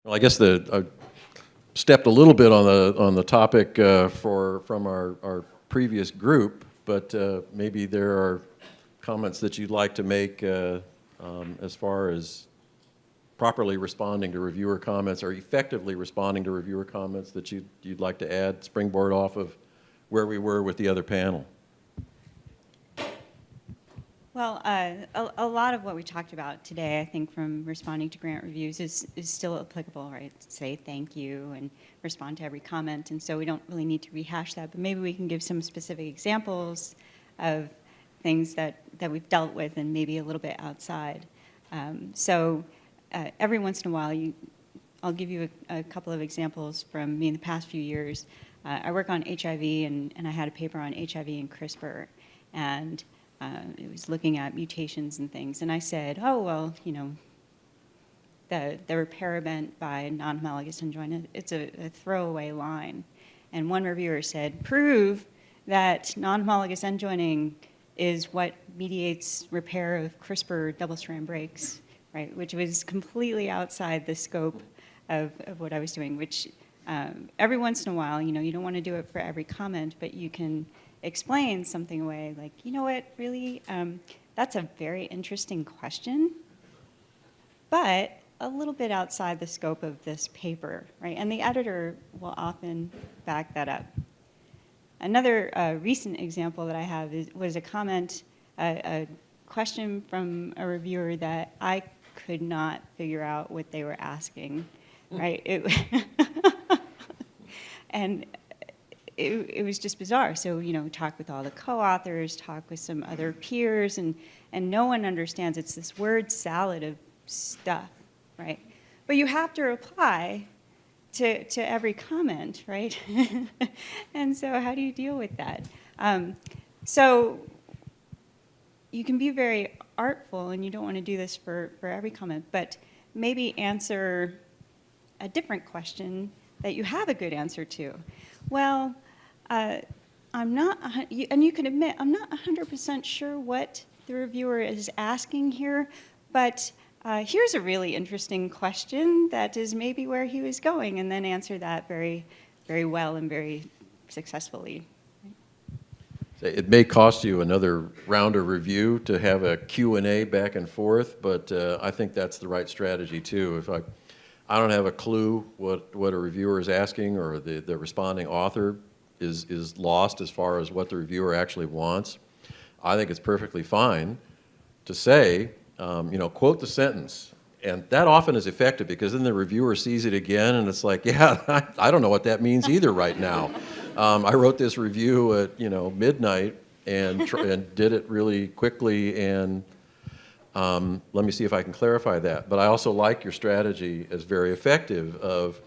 Well, I guess I stepped a little bit on the topic from our previous group, but maybe there are comments that you'd like to make as far as properly responding to reviewer comments or effectively responding to reviewer comments that you'd like to add, springboard off of where we were with the other panel. Well, a lot of what we talked about today, I think, from responding to grant reviews is still applicable, right? Say thank you and respond to every comment, and so we don't really need to rehash that, but maybe we can give some specific examples of things that we've dealt with and maybe a little bit outside. Every once in a while, I'll give you a couple of examples from me in the past few years. I work on HIV, and I had a paper on HIV and CRISPR, and it was looking at mutations and things, and I said, oh, well, you know, the repair event by non-homologous enjoyment, it's a throwaway line. And one reviewer said, prove that non-homologous end joining is what mediates repair of CRISPR double-strand breaks, right? Which was completely outside the scope of what I was doing, which every once in a while, you know, you don't want to do it for every comment, but you can explain something away like, you know what, really, that's a very interesting question, but a little bit outside the scope of this paper, right? And the editor will often back that up. Another recent example that I have was a comment, a question from a reviewer that I could not figure out what they were asking, right? And it was just bizarre. So, you know, talk with all the co-authors, talk with some other peers, and no one understands. It's this word salad of stuff, right? But you have to reply to every comment, right? And so how do you deal with that? So you can be very artful, and you don't want to do this for every comment, but maybe answer a different question that you have a good answer to. Well, I'm not, and you can admit, I'm not 100% sure what the reviewer is asking here, but here's a really interesting question that is maybe where he was going, and then answer that very, very well and very successfully. It may cost you another round of review to have a Q&A back and forth, but I think that's the right strategy too. If I don't have a clue what a reviewer is asking, or the responding author is lost as far as what the reviewer actually wants, I think it's perfectly fine to say, you know, quote the sentence. And that often is effective, because then the reviewer sees it again and it's like, yeah, I don't know what that means either right now. I wrote this review at, you know, midnight and did it really quickly, and let me see if I can clarify that. But I also like your strategy as very effective of,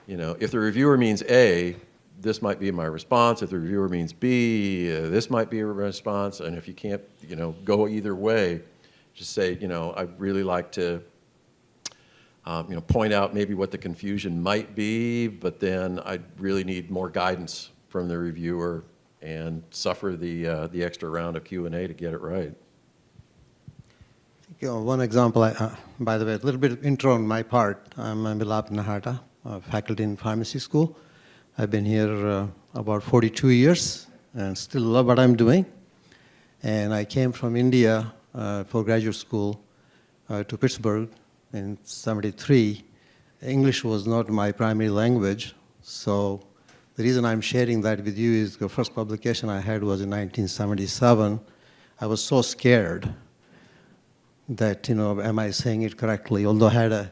you know, if the reviewer means A, this might be my response. If the reviewer means B, this might be a response. And if you can't, you know, go either way, just say, you know, I'd really like to, you know, point out maybe what the confusion might be, but then I really need more guidance from the reviewer, and suffer the extra round of Q&A to get it right. One example, by the way, a little bit of intro on my part. I'm Milap Nahata, faculty in pharmacy school. I've been here about 42 years and still love what I'm doing. And I came from India for graduate school to Pittsburgh in '73. English was not my primary language, so the reason I'm sharing that with you is the first publication I had was in 1977. I was so scared that, you know, am I saying it correctly? Although I had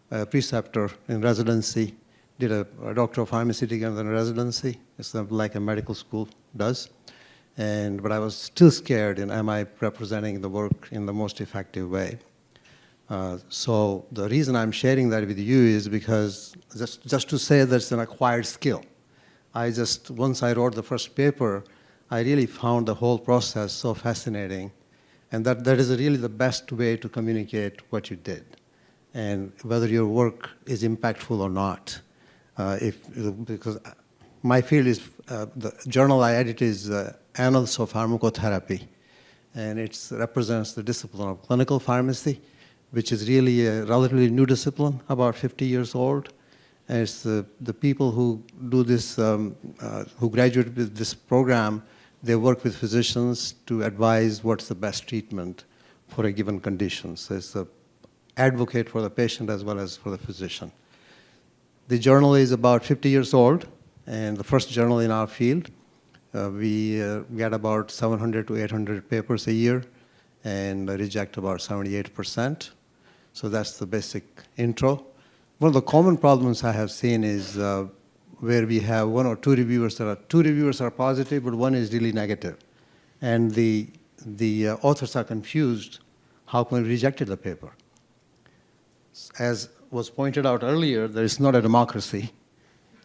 a preceptor in residency, did a doctor of pharmacy together in residency. It's like a medical school does. But I was still scared, and am I representing the work in the most effective way? So the reason I'm sharing that with you is because just to say that's an acquired skill. Once I wrote the first paper, I really found the whole process so fascinating. And that is really the best way to communicate what you did, and whether your work is impactful or not. Because my field is, the journal I edit is Annals of Pharmacotherapy, and it represents the discipline of clinical pharmacy, which is really a relatively new discipline, about 50 years old. And it's the people who do this, who graduate with this program, they work with physicians to advise what's the best treatment for a given condition. So it's an advocate for the patient as well as for the physician. The journal is about 50 years old, and the first journal in our field. We get about 700 to 800 papers a year and reject about 78%. So that's the basic intro. One of the common problems I have seen is where we have one or two reviewers are positive, but one is really negative. And the authors are confused how come we rejected the paper. As was pointed out earlier, there is not a democracy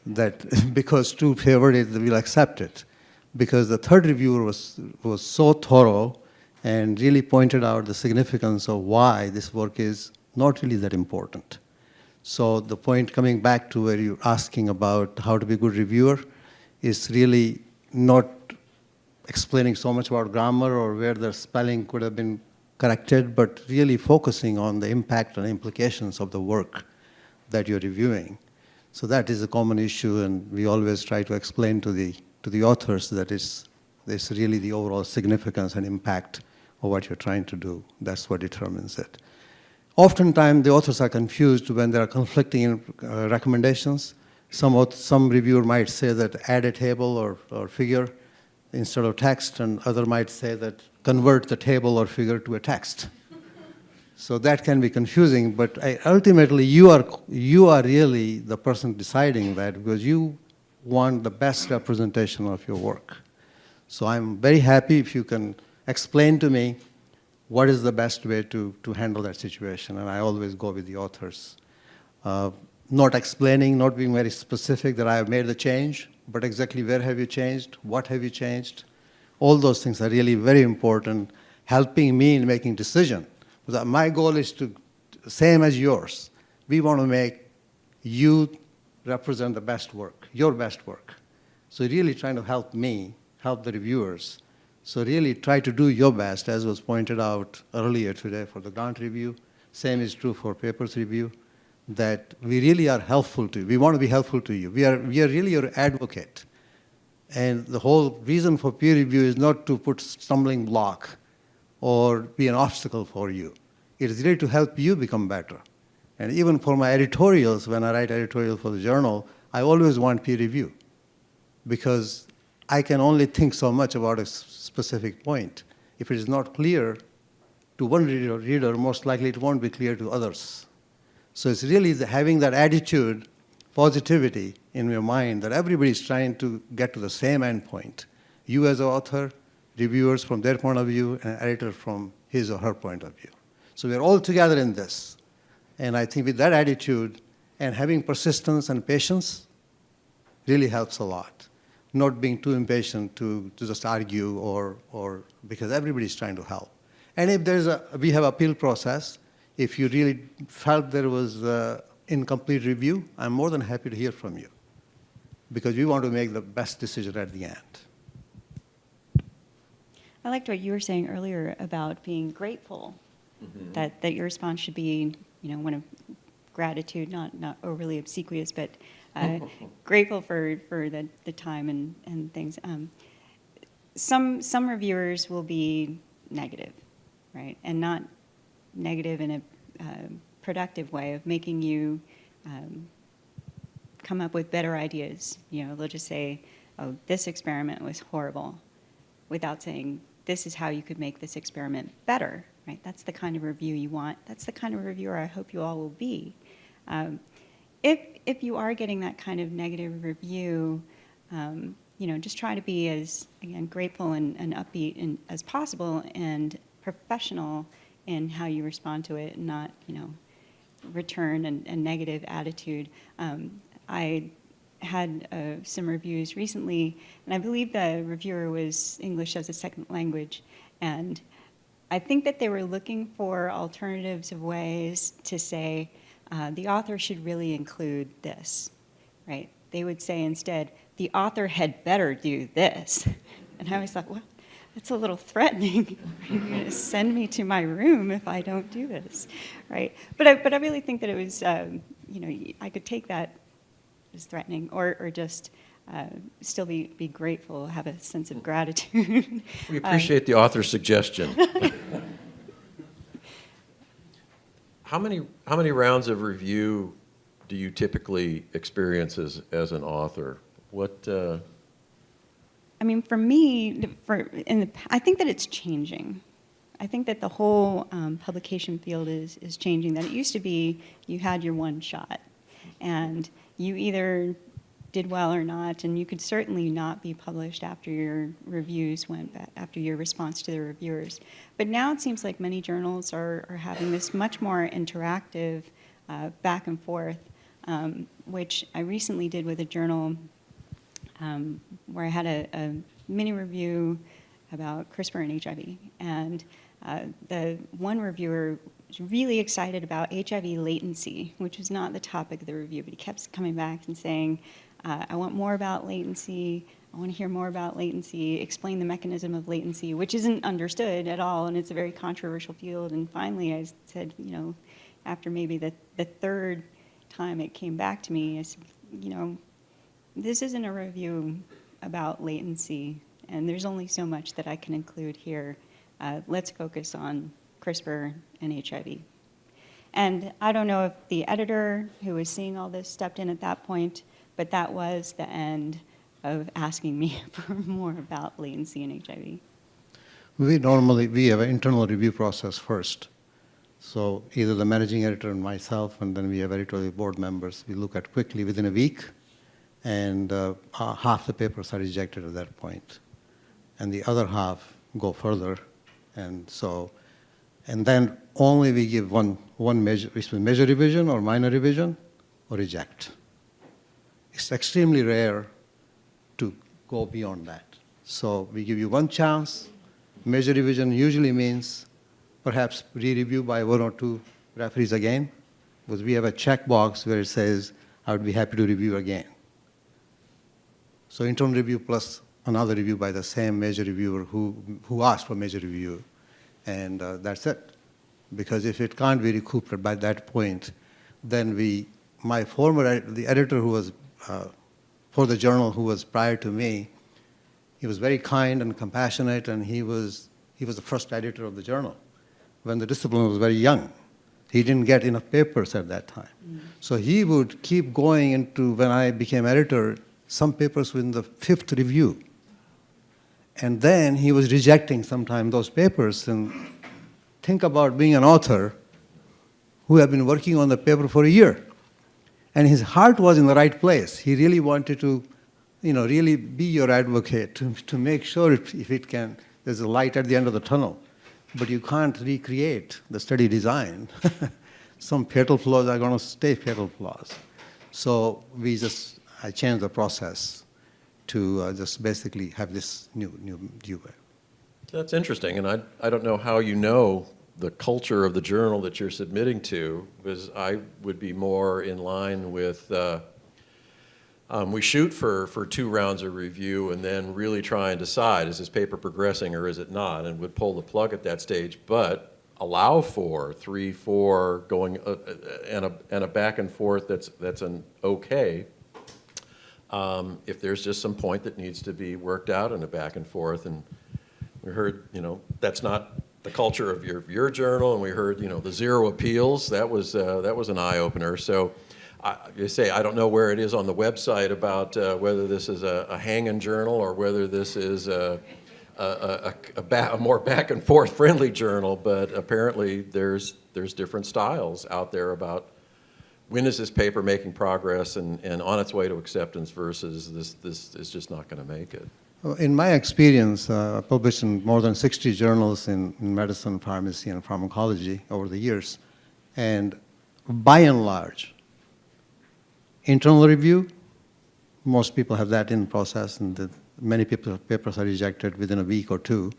that because two favored it, we'll accept it. Because the third reviewer was so thorough and really pointed out the significance of why this work is not really that important. So the point coming back to where you're asking about how to be a good reviewer is really not explaining so much about grammar or where the spelling could have been corrected, but really focusing on the impact and implications of the work that you're reviewing. So that is a common issue, and we always try to explain to the authors that it's really the overall significance and impact of what you're trying to do. That's what determines it. Oftentimes, the authors are confused when there are conflicting recommendations. Some reviewer might say that add a table or figure instead of text, and other might say that convert the table or figure to a text. So that can be confusing, but ultimately you are really the person deciding that because you want the best representation of your work. So I'm very happy if you can explain to me what is the best way to handle that situation, and I always go with the authors. Not explaining, not being very specific that I have made the change, but exactly where have you changed, what have you changed. All those things are really very important, helping me in making decision. Because my goal is to, same as yours, we want to make you represent the best work, your best work. So really trying to help me, help the reviewers. So really try to do your best, as was pointed out earlier today for the grant review. Same is true for papers review, that we really are helpful to you. We want to be helpful to you. We are really your advocate. And the whole reason for peer review is not to put stumbling block or be an obstacle for you. It is really to help you become better. And even for my editorials, when I write editorial for the journal, I always want peer review because I can only think so much about a specific point. If it is not clear to one reader, most likely it won't be clear to others. So it's really having that attitude, positivity in your mind that everybody's trying to get to the same end point. You as an author, reviewers from their point of view, and an editor from his or her point of view. So we're all together in this. And I think with that attitude and having persistence and patience really helps a lot. Not being too impatient to just argue or because everybody's trying to help. And if we have appeal process, if you really felt there was incomplete review, I'm more than happy to hear from you because we want to make the best decision at the end. I liked what you were saying earlier about being grateful, that your response should be, one of gratitude, not overly obsequious, but grateful for the time and things. Some reviewers will be negative, right, and not negative in a productive way of making you come up with better ideas. They'll just say, "Oh, this experiment was horrible," without saying, "This is how you could make this experiment better." Right? That's the kind of review you want. That's the kind of reviewer I hope you all will be. If you are getting that kind of negative review, just try to be as, again, grateful and upbeat as possible and professional in how you respond to it, and not, return a negative attitude. I had some reviews recently, and I believe the reviewer was English as a second language, and I think that they were looking for alternatives of ways to say, the author should really include this, right? They would say instead, the author had better do this. And I always thought, well, that's a little threatening. You're going to send me to my room if I don't do this, right? But I really think that it was, I could take that as threatening, or just still be grateful, have a sense of gratitude. We appreciate the author's suggestion. How many rounds of review do you typically experience as an author? What? I mean, for me, I think that it's changing. I think that the whole publication field is changing. That it used to be you had your one shot, and you either did well or not, and you could certainly not be published after your reviews went back, after your response to the reviewers. But now it seems like many journals are having this much more interactive back and forth, which I recently did with a journal where I had a mini review about CRISPR and HIV. And the one reviewer was really excited about HIV latency, which was not the topic of the review, but he kept coming back and saying, I want more about latency, I want to hear more about latency, explain the mechanism of latency, which isn't understood at all, and it's a very controversial field. And finally I said, after maybe the third time it came back to me, I said, this isn't a review about latency, and there's only so much that I can include here. Let's focus on CRISPR and HIV. And I don't know if the editor who was seeing all this stepped in at that point, but that was the end of asking me for more about latency and HIV. We have an internal review process first. So either the managing editor and myself, and then we have editorial board members, we look at quickly within a week, and half the papers are rejected at that point. And the other half go further. And then only we give one major revision or minor revision or reject. It's extremely rare to go beyond that. So we give you one chance. Major revision usually means perhaps re-review by one or two referees again, because we have a checkbox where it says, I would be happy to review again. So internal review plus another review by the same major reviewer who asked for major review, and that's it. Because if it can't be recouped by that point, then the editor who was for the journal who was prior to me, he was very kind and compassionate, and he was the first editor of the journal when the discipline was very young. He didn't get enough papers at that time. So he would keep going into, when I became editor, some papers were in the 5th review. And then he was rejecting sometimes those papers. And think about being an author who had been working on the paper for a year. And his heart was in the right place. He really wanted to, really be your advocate, to make sure if it can, there's a light at the end of the tunnel. But you can't recreate the study design. Some fatal flaws are going to stay fatal flaws. So I changed the process to just basically have this new way. That's interesting, and I don't know how you know the culture of the journal that you're submitting to, because I would be more in line with we shoot for 2 rounds of review and then really try and decide, is this paper progressing or is it not, and would pull the plug at that stage, but allow for 3, 4 going and a back and forth that's an okay. If there's just some point that needs to be worked out in a back and forth, and we heard, that's not the culture of your journal, and we heard, the 0 appeals. That was an eye opener. So, you say I don't know where it is on the website about whether this is a hanging journal or whether this is a more back and forth friendly journal, but apparently there's different styles out there about when is this paper making progress and on its way to acceptance versus this is just not going to make it. In my experience, I published in more than 60 journals in medicine, pharmacy, and pharmacology over the years. And by and large, internal review, most people have that in process, and many papers are rejected within a week or 2.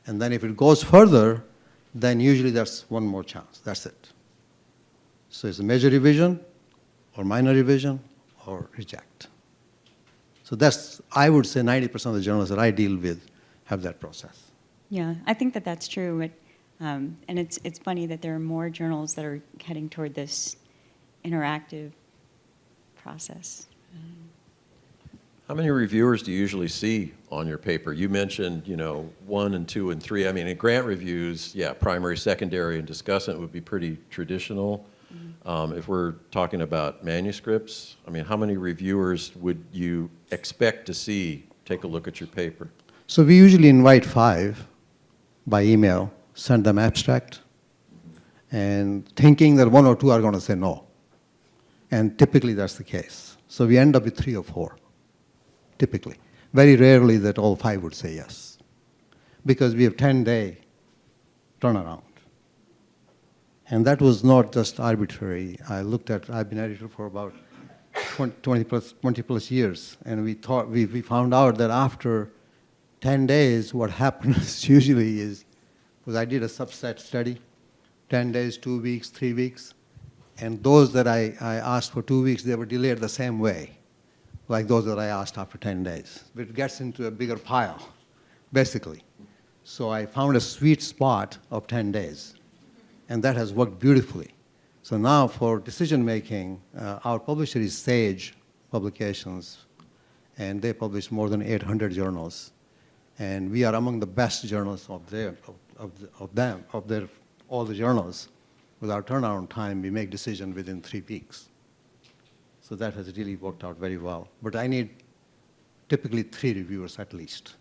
And then if it goes further, then usually there's one more chance. That's it. So it's a major revision or minor revision or reject. So I would say 90% of the journals that I deal with have that process. Yeah, I think that that's true. And it's funny that there are more journals that are heading toward this interactive process. How many reviewers do you usually see on your paper? You mentioned, 1 and 2 and 3. I mean, in grant reviews, yeah, primary, secondary, and discussant would be pretty traditional. If we're talking about manuscripts, I mean, how many reviewers would you expect to see take a look at your paper? So we usually invite 5 by email, send them abstract, and thinking that 1 or 2 are going to say no. And typically that's the case. So we end up with 3 or 4, typically. Very rarely that all 5 would say yes, because we have 10-day turnaround. And that was not just arbitrary. I've been editor for about 20 plus years, and we found out that after 10 days, what happens usually is, because I did a subset study, 10 days, 2 weeks, 3 weeks, and those that I asked for 2 weeks, they were delayed the same way, like those that I asked after 10 days. It gets into a bigger pile, basically. So I found a sweet spot of 10 days, and that has worked beautifully. So now for decision making, our publisher is Sage Publications, and they publish more than 800 journals. And we are among the best journals of all the journals. With our turnaround time, we make decision within 3 weeks. So that has really worked out very well. But I need typically 3 reviewers at least,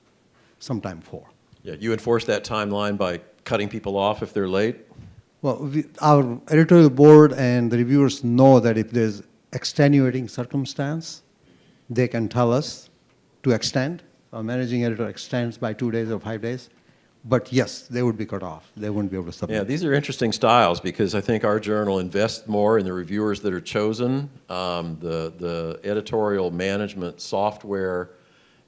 sometime 4. Yeah, you enforce that timeline by cutting people off if they're late? Well, our editorial board and the reviewers know that if there's extenuating circumstance, they can tell us to extend. Our managing editor extends by 2 days or 5 days. But yes, they would be cut off. They wouldn't be able to submit. Yeah, these are interesting styles because I think our journal invests more in the reviewers that are chosen. The editorial management software,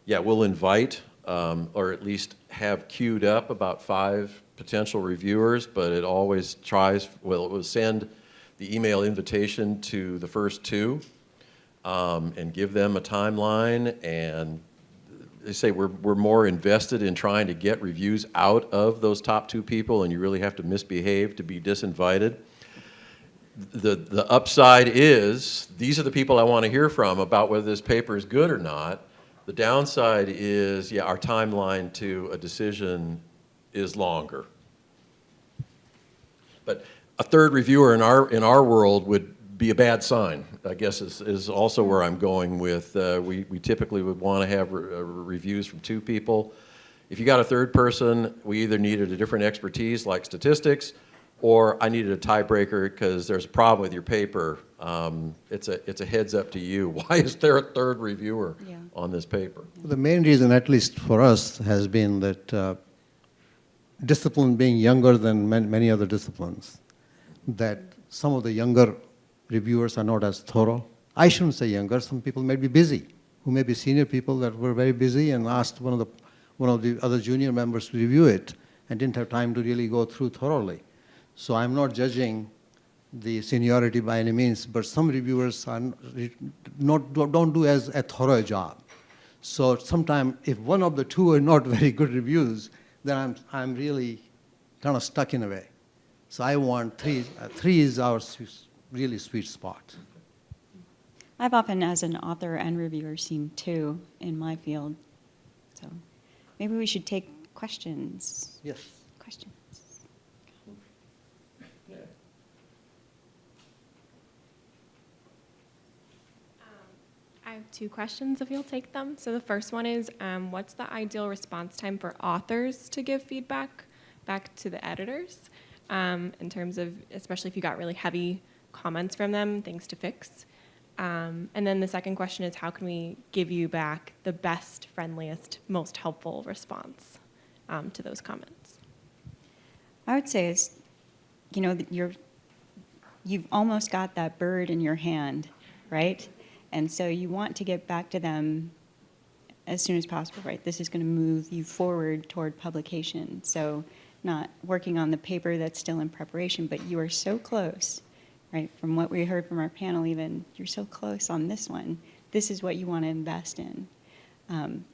yeah, will invite or at least have queued up about 5 potential reviewers, but it always tries, well, it will send the email invitation to the first 2 and give them a timeline, and they say we're more invested in trying to get reviews out of those top 2 people, and you really have to misbehave to be disinvited. The upside is these are the people I want to hear from about whether this paper is good or not. The downside is, yeah, our timeline to a decision is longer. But a 3rd reviewer in our world would be a bad sign, I guess is also where I'm going with. We typically would want to have reviews from 2 people. If you got a 3rd person, we either needed a different expertise like statistics, or I needed a tiebreaker because there's a problem with your paper. It's a heads up to you. Why is there a 3rd reviewer on this paper? The main reason, at least for us, has been that discipline being younger than many other disciplines, that some of the younger reviewers are not as thorough. I shouldn't say younger. Some people may be busy, who may be senior people that were very busy and asked one of the other junior members to review it and didn't have time to really go through thoroughly. So I'm not judging the seniority by any means, but some reviewers don't do as a thorough job. So sometimes if one of the 2 are not very good reviews, then I'm really kind of stuck in a way. So I want 3. 3 is our really sweet spot. I've often, as an author and reviewer, seen 2 in my field. So maybe we should take questions. Yes. Questions. I have 2 questions, if you'll take them. So the first one is, what's the ideal response time for authors to give feedback back to the editors, in terms of, especially if you got really heavy comments from them, things to fix? And then the second question is, how can we give you back the best, friendliest, most helpful response to those comments? I would say is, you've almost got that bird in your hand, right? And so you want to get back to them as soon as possible, right? This is going to move you forward toward publication. So not working on the paper that's still in preparation, but you are so close, right? From what we heard from our panel even, you're so close on this one. This is what you want to invest in.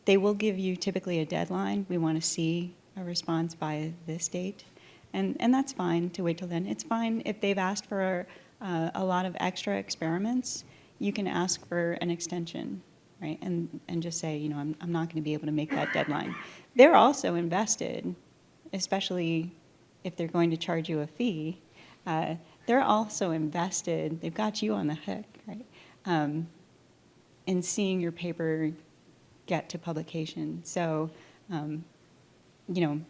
They will give you typically a deadline. We want to see a response by this date. And that's fine to wait till then. It's fine if they've asked for a lot of extra experiments, you can ask for an extension, right? And just say, you know, I'm not going to be able to make that deadline. They're also invested, especially if they're going to charge you a fee. They're also invested, they've got you on the hook, right? In seeing your paper get to publication. So, you know,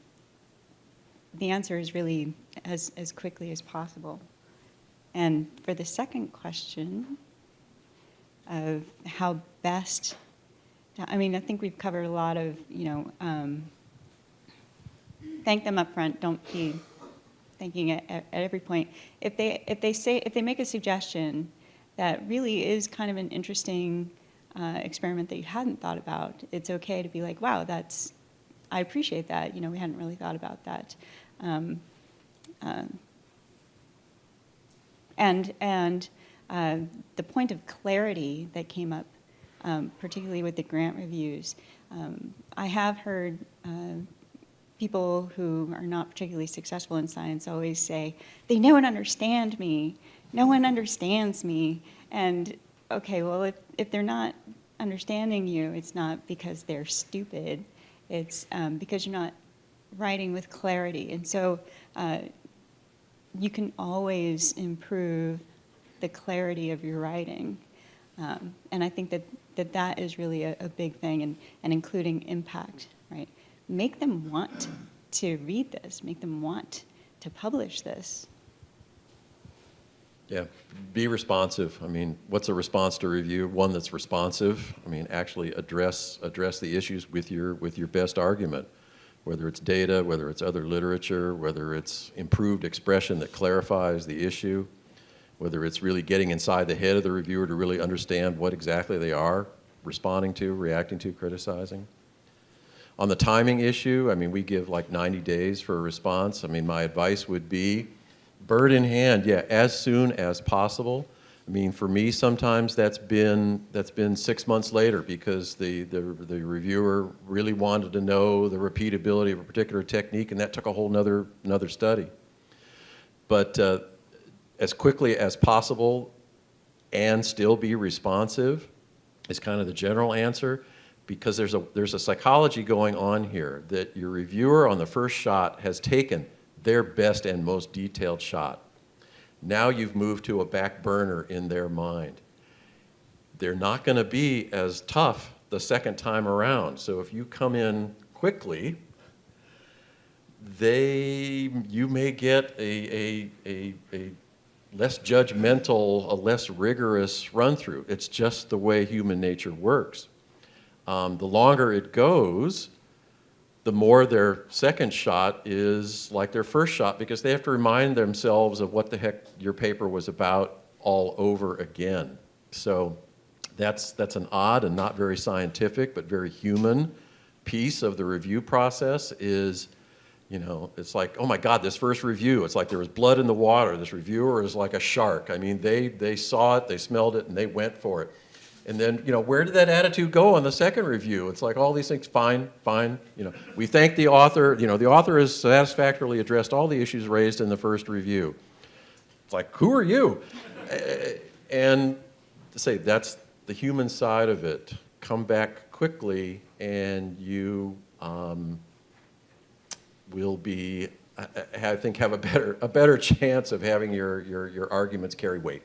the answer is really as quickly as possible. And for the second question of how best, I mean, I think we've covered a lot of, you know, thank them up front, don't be thanking at every point. If they make a suggestion that really is kind of an interesting experiment that you hadn't thought about, it's okay to be like, wow, I appreciate that. You know, we hadn't really thought about that. And the point of clarity that came up, particularly with the grant reviews, I have heard people who are not particularly successful in science always say, they don't understand me. No one understands me. And okay, well, if they're not understanding you, it's not because they're stupid. It's because you're not writing with clarity. And so you can always improve the clarity of your writing. And I think that is really a big thing, and including impact, right? Make them want to read this. Make them want to publish this. Yeah, be responsive. I mean, what's a response to review? One that's responsive. I mean, actually address the issues with your best argument, whether it's data, whether it's other literature, whether it's improved expression that clarifies the issue, whether it's really getting inside the head of the reviewer to really understand what exactly they are responding to, reacting to, criticizing. On the timing issue, I mean, we give like 90 days for a response. I mean, my advice would be bird in hand, yeah, as soon as possible. I mean, for me, sometimes that's been 6 months later because the reviewer really wanted to know the repeatability of a particular technique, and that took a whole another study. But as quickly as possible and still be responsive is kind of the general answer, because there's a psychology going on here that your reviewer on the first shot has taken their best and most detailed shot. Now you've moved to a back burner in their mind. They're not going to be as tough the second time around. So if you come in quickly, you may get a less judgmental, a less rigorous run-through. It's just the way human nature works. The longer it goes, the more their second shot is like their first shot, because they have to remind themselves of what the heck your paper was about all over again. So that's an odd and not very scientific, but very human piece of the review process is, you know, it's like, oh my God, this first review, it's like there was blood in the water. This reviewer is like a shark. I mean, they saw it, they smelled it, and they went for it. And then, you know, where did that attitude go on the second review? It's like all these things, fine, you know. We thank the author. You know, the author has satisfactorily addressed all the issues raised in the first review. It's like, who are you? And to say that's the human side of it. Come back quickly, and you will be, I think, have a better chance of having your arguments carry weight.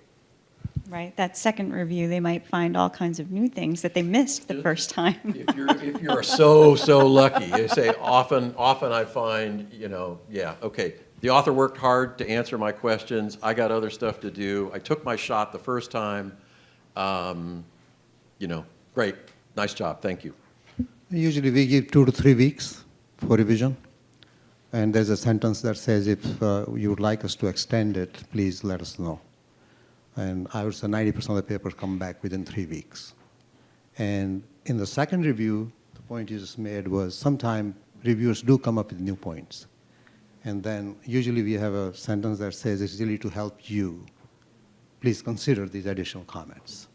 Right, that second review, they might find all kinds of new things that they missed the first time. If you're so lucky, you say often I find, you know, yeah, okay, the author worked hard to answer my questions. I got other stuff to do. I took my shot the first time. You know, great, nice job, thank you. Usually we give 2 to 3 weeks for revision. And there's a sentence that says, if you would like us to extend it, please let us know. And I would say 90% of the papers come back within 3 weeks. And in the second review, the point you just made was sometimes reviewers do come up with new points. And then usually we have a sentence that says, it's really to help you. Please consider these additional comments.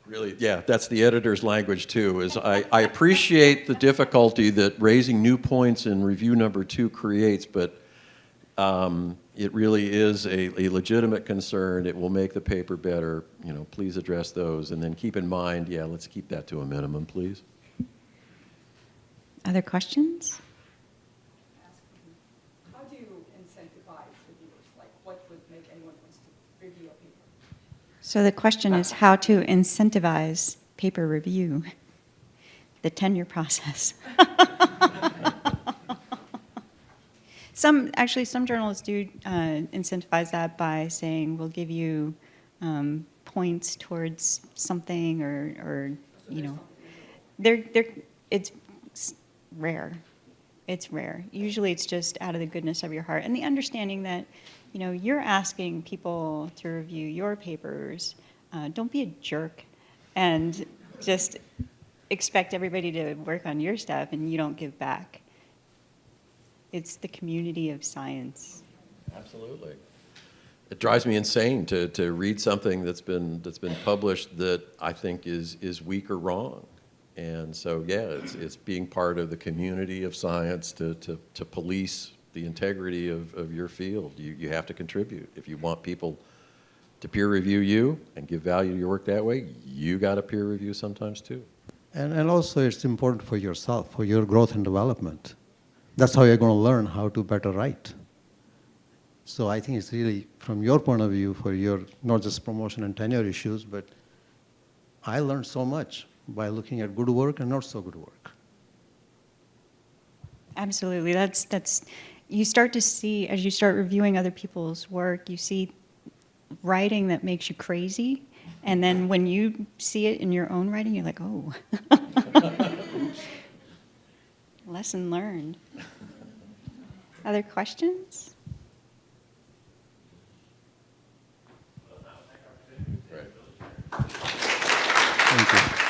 Really, yeah, that's the editor's language too, is I appreciate the difficulty that raising new points in review number 2 creates, but it really is a legitimate concern. It will make the paper better. You know, please address those. And then keep in mind, yeah, let's keep that to a minimum, please. Other questions? How do you incentivize reviewers? Like, what would make anyone want to review a paper? So the question is how to incentivize paper review, the tenure process. Some journals do incentivize that by saying we'll give you points towards something, or you know, it's rare. It's rare. Usually it's just out of the goodness of your heart and the understanding that, you know, you're asking people to review your papers. Don't be a jerk and just expect everybody to work on your stuff and you don't give back. It's the community of science. Absolutely. It drives me insane to read something that's been published that I think is weak or wrong. And so, yeah, it's being part of the community of science to police the integrity of your field. You have to contribute. If you want people to peer review you and give value to your work that way, you got to peer review sometimes too. And also it's important for yourself, for your growth and development. That's how you're going to learn how to better write. So I think it's really, from your point of view, for your, not just promotion and tenure issues, but I learned so much by looking at good work and not so good work. Absolutely. That's you start to see, as you start reviewing other people's work, you see writing that makes you crazy. And then when you see it in your own writing, you're like, oh. Lesson learned. Other questions? Right. Thank you.